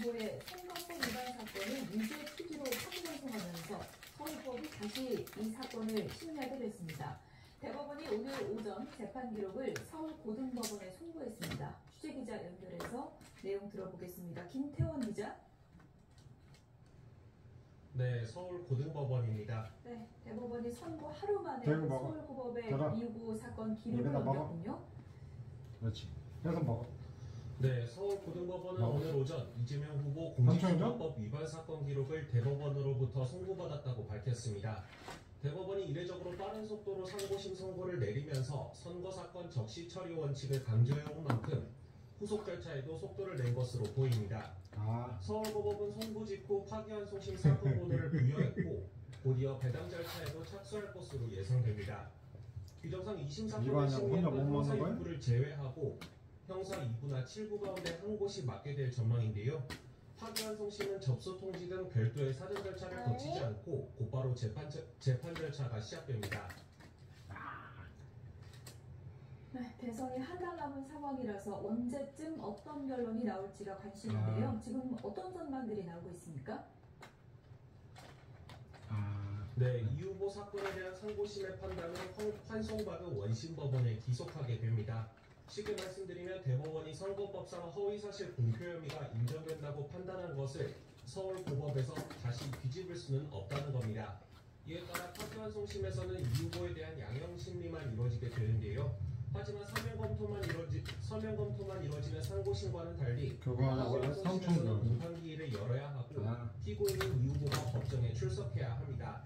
후보의 선거법 위반 사건을 무죄 취지로 파기환송하면서 서울법이 다시 이 사건을 심리하게 됐습니다. 대법원이 오늘 오전 재판 기록을 서울고등법원에 송부했습니다. 취재기자 연결해서 내용 들어보겠습니다. 김태원 기자. 네, 서울고등법원입니다. 네, 대법원이 선고 하루 만에 서울고법의 이후 사건 기록을 넘겼군요. 그렇지. 그래서 먹어. 네, 서울고등법원은 오늘 오전 이재명 후보 공직선거법 위반 사건 기록을 대법원으로부터 송부받았다고 밝혔습니다. 대법원이 이례적으로 빠른 속도로 상고심 선고를 내리면서 선거사건 적시 처리 원칙을 강조해온 만큼 후속 절차에도 속도를 낸 것으로 보입니다. 서울고법은 송부 직후 파기환송심 사건본을 부여했고 곧이어 배당 절차에도 착수할 것으로 예상됩니다. 규정상 2심 사건을 심리했던 형사 6부를 제외하고 형사 2부나 7부 가운데 한 곳이 맡게 될 전망인데요. 파기환송심은 접수 통지 등 별도의 사전 절차를 거치지 않고 곧바로 재판 절차가 시작됩니다. 네, 대선이 한 달 남은 상황이라서 언제쯤 어떤 결론이 나올지가 관심인데요. 지금 어떤 전망들이 나오고 있습니까? 네, 이 후보 사건에 대한 상고심의 판단은 환송받은 원심법원에 기속하게 됩니다. 쉽게 말씀드리면 대법원이 선거법상 허위사실 공표 혐의가 인정된다고 판단한 것을 서울고법에서 다시 뒤집을 수는 없다는 겁니다. 이에 따라 파기환송심에서는 이 후보에 대한 양형심리만 이루어지게 되는데요. 하지만 서면 검토만 이루어지는 상고심과는 달리 파기환송심에서는 공판기일을 열어야 하고 피고인인 이 후보가 법정에 출석해야 합니다.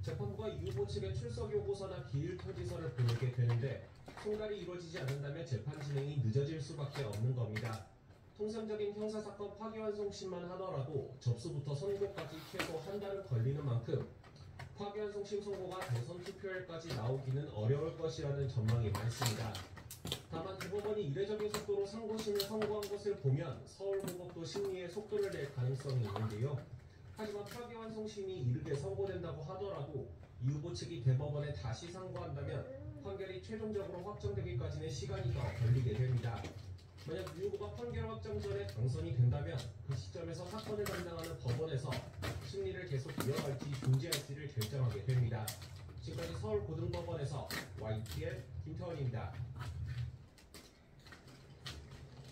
재판부가 이 후보 측에 출석 요구서나 기일 통지서를 보내게 되는데 송달이 이루어지지 않는다면 재판 진행이 늦어질 수밖에 없는 겁니다. 통상적인 형사사건 파기환송심만 하더라도 접수부터 선고까지 최소 한 달은 걸리는 만큼 파기환송심 선고가 대선 투표일까지 나오기는 어려울 것이라는 전망이 많습니다. 다만 대법원이 이례적인 속도로 상고심을 선고한 것을 보면 서울고법도 심리에 속도를 낼 가능성이 있는데요. 하지만 파기환송심이 이르게 선고된다고 하더라도 이 후보 측이 대법원에 다시 상고한다면 판결이 최종적으로 확정되기까지는 시간이 더 걸리게 됩니다. 만약 이 후보가 판결 확정 전에 당선이 된다면 그 시점에서 사건을 담당하는 법원에서 심리를 계속 이어갈지 중지할지를 결정하게 됩니다. 지금까지 서울고등법원에서 YTN 김태원입니다.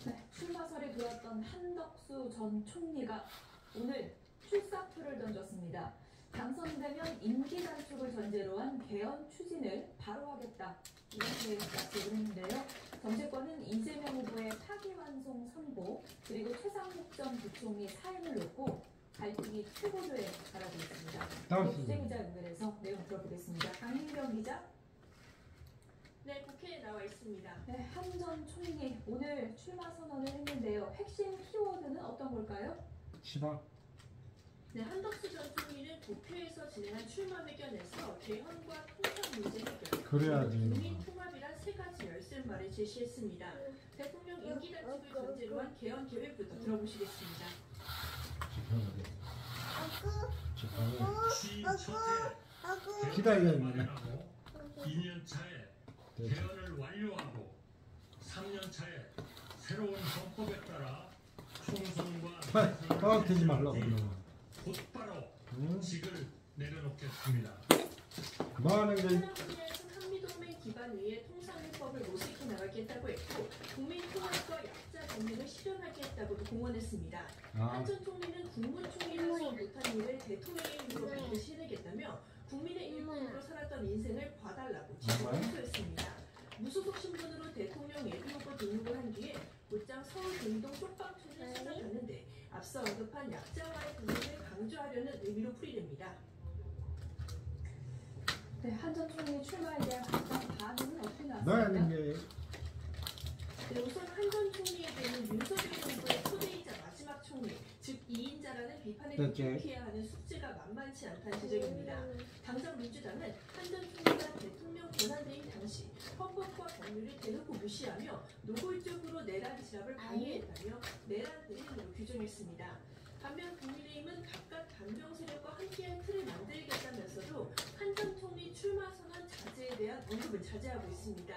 네, 출마설이 돌았던 한덕수 전 총리가 오늘 출사표를 던졌습니다. 당선되면 임기 단축을 전제로 한 개헌 추진을 바로 하겠다, 이렇게 약속을 했는데요. 정치권은 이재명 후보의 파기환송 선고 그리고 최상목 전 부총리 사임을 놓고 갈등이 최고조에 달하고 있습니다. 취재기자 연결해서 내용 들어보겠습니다. 강민경 기자. 네, 국회에 나와 있습니다. 네, 한 전 총리 오늘 출마 선언을 했는데요. 핵심 키워드는 어떤 걸까요? 시방. 네, 한덕수 전 총리는 국회에서 진행한 출마 회견에서 개헌과 통상 문제 해결, 국민 통합이란 세 가지 열쇠말을 제시했습니다. 대통령 임기 단축을 전제로 한 개헌 계획부터 들어보시겠습니다. 취임 첫해 기다려야 2년 차에 개헌을 완료하고 3년 차에 새로운 헌법에 따라 총선과 떨어뜨리지 말라고. 곧바로 직을 내려놓겠습니다. 뭐하는 게? 한미동맹 기반 위에 통상회법을 모색해 나가겠다고 했고 국민 통합과 약자 정리를 실현하겠다고도 공언했습니다. 한 전 총리는 국무총리로서 못한 일을 대통령의 힘으로 반드시 해내겠다며 국민의 일꾼으로 살았던 인생을 봐달라고 지적했습니다. 무소속 신분으로 대통령 예비후보 등록을 한 뒤에 곧장 서울 등동 쪽방촌을 찾아갔는데 앞서 언급한 약자와의 분쟁을 강조하려는 의미로 풀이됩니다. 네, 한 전 총리 출마에 대한 각각 반응은 어떻게 나왔습니까? 네, 우선 한 전 총리에게는 윤석열 정부의 초대이자 마지막 총리, 즉 2인자라는 비판에 극복해야 하는 숙제가 만만치 않다는 지적입니다. 당장 민주당은 한 전 총리가 대통령 권한대행 당시 헌법과 법률을 대놓고 무시하며 노골적으로 내란 진압을 방해했다며 내란 대행으로 규정했습니다. 반면 국민의힘은 각각 반경 세력과 함께한 틀을 만들겠다면서도 한 전 총리 출마 선언 자제에 대한 언급을 자제하고 있습니다.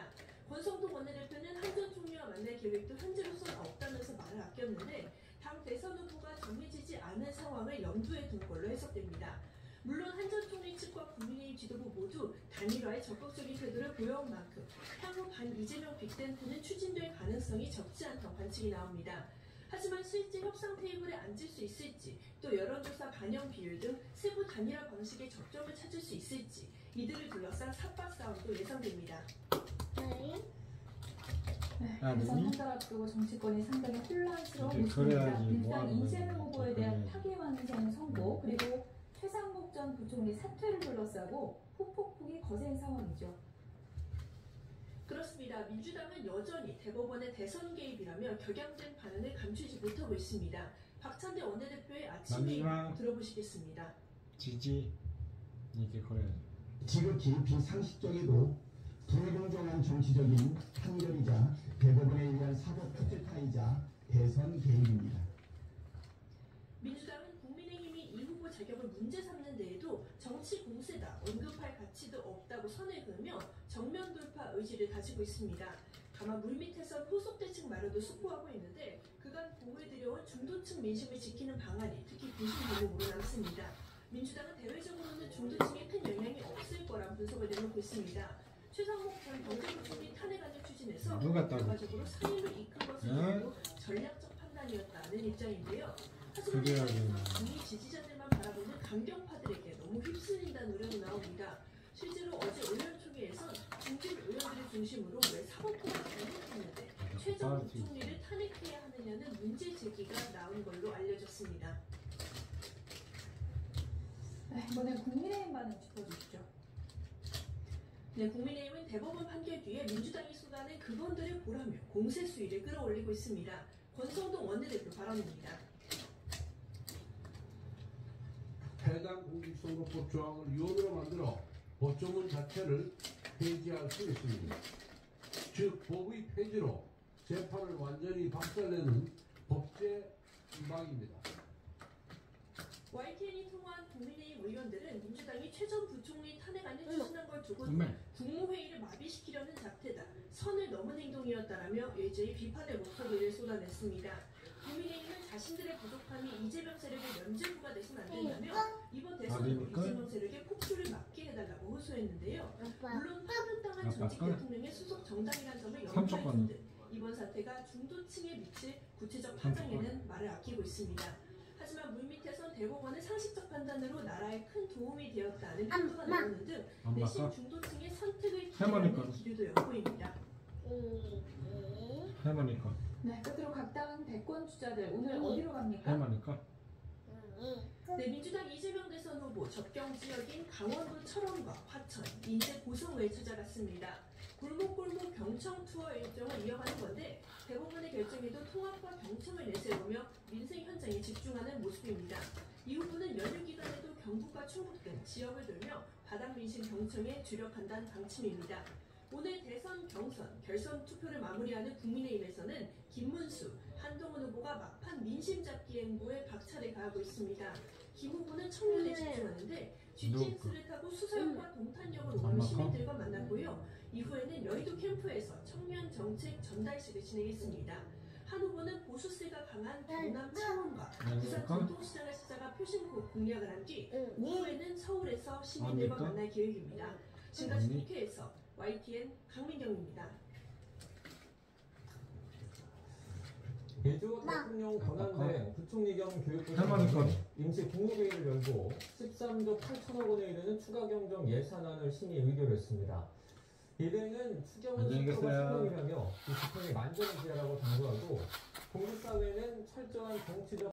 권성동 원내대표는 한 전 총리와 만날 계획도 현재로서는 없다면서 말을 아꼈는데 당 대선 후보가 정해지지 않은 상황을 염두에 둔 걸로 해석됩니다. 물론 한 전 총리 측과 국민의힘 지도부 모두 단일화에 적극적인 태도를 보여온 만큼 향후 반 이재명 빅텐트는 추진될 가능성이 적지 않다고 관측이 나옵니다. 하지만 실제 협상 테이블에 앉을 수 있을지, 또 여론조사 반영 비율 등 세부 단일화 방식의 접점을 찾을 수 있을지, 이들을 둘러싼 삿바 싸움도 예상됩니다. 대선 한 달 앞두고 정치권이 상당히 혼란스러운 이제 모습입니다. 그래야지 뭐 일단 하는 이재명 거야. 후보에 대한 그래야지. 파기환송 선고, 그리고 최상목 전 부총리 사퇴를 둘러싸고 후폭풍이 거센 상황이죠. 그렇습니다. 민주당은 여전히 대법원의 대선 개입이라며 격양된 반응을 감추지 못하고 있습니다. 박찬대 원내대표의 아침 회의 남기만. 들어보시겠습니다. 지지 이게 그래야지. 지극히 비상식적이고 불공정한 정치적인 판결이자 대법원에 의한 사법 쿠데타이자 대선 개입입니다. 민주당은 국민의힘이 이 후보 자격을 문제 삼는 데에도 정치 공세다, 언급할 가치도 없다고 선을 그으며 정면 돌파 의지를 다지고 있습니다. 다만 물밑에선 후속대책 마련도 숙고하고 있는데 그간 보호해드려온 중도층 민심을 지키는 방안이 특히 부심 대목으로 남습니다. 민주당은 대외적으로는 중도층에 큰 영향이 없을 거란 분석을 내놓고 있습니다. 최상목 전 경제부총리 탄핵안을 추진해서 누가 따로? 결과적으로 상임을 이끈 것으로 전략적 판단이었다는 입장인데요. 하지만 그래야지. 국민 지지자들만 바라보는 강경파들에게 너무 휩쓸린다는 우려도 나옵니다. 실제로 어제 의원총회에선 중진 의원들을 중심으로 왜 사법부가 잘못했는데 최 전 부총리를 탄핵해야 하느냐는 문제 제기가 나온 걸로 알려졌습니다. 이번엔 국민의힘 반응 짚어주시죠. 네, 국민의힘은 대법원 판결 뒤에 민주당이 쏟아낸 그건들을 보라며 공세 수위를 끌어올리고 있습니다. 권성동 원내대표 발언입니다. 해당 공직선거법 조항을 유언으로 만들어 법조문 자체를 폐지할 수 있습니다. 즉 법의 폐지로 재판을 완전히 박살내는 법제 위반입니다. YTN이 통화한 국민의힘 의원들은 민주당이 최 전 부총리 탄핵안을 추진한 걸 두고 엄매. 국무회의를 마비시키려는 작태다, 선을 넘은 행동이었다라며 일제히 비판의 목소리를 쏟아냈습니다. 국민의힘은 자신들의 부족함이 이재명 세력의 면죄부가 돼서는 안 된다며 이번 대선으로 아니니까? 이재명 세력의 폭주를 막게 해달라고 호소했는데요. 물론 파면당한 아빠 전직 걸? 대통령의 수석 정당이란 점을 삼촌 염두에 거는? 둔 듯 이번 사태가 중도층에 미칠 구체적 삼촌 파장에는 말을 아끼고 있습니다. 하지만 물밑에선 대법원의 상식적 판단으로 나라에 큰 도움이 되었다는 평가가 나오는 등 엄마 대신 거? 중도층의 선택을 할머니 기대하는 거는? 기류도 엿보입니다. 할머니까. 네, 끝으로 각 당 대권 주자들 오늘 어디로 갑니까? 할머니까. 네, 민주당 이재명 대선 후보 접경 지역인 강원도 철원과 화천, 인제 고성을 찾아갔습니다. 골목골목 경청 투어 일정을 이어가는 건데 대법원의 결정에도 통합과 경청을 내세우며 민생 현장에 집중하는 모습입니다. 이 후보는 연휴 기간에도 경북과 충북 등 지역을 돌며 바닥 민심 경청에 주력한다는 방침입니다. 오늘 대선 경선, 결선 투표를 마무리하는 국민의힘에서는 김문수, 한동훈 후보가 막판 민심 잡기 행보에 박차를 가하고 있습니다. 김 후보는 청년에 집중하는데 GTX를 타고 수서역과 동탄역을 오가며 시민들과 만났고요. 이후에는 여의도 캠프에서 청년 정책 전달식을 진행했습니다. 한 후보는 보수세가 강한 경남 창원과 부산 전통시장을 찾아가 표심코 공략을 한 뒤 오후에는 서울에서 시민들과 만날 계획입니다. 지금까지 국회에서 YTN 강민경입니다. 예조 대통령 권한대행 부총리 겸 교육부 할머니 건? 임시 국무회의를 열고 13조 8천억 원에 이르는 추가 경정 예산안을 심의 의결했습니다. 이대행은 추경은 안녕히 국가가 계세요. 수명이라며 이 집행에 만전을 기하라고 당부하고 공직사회는 철저한 정치적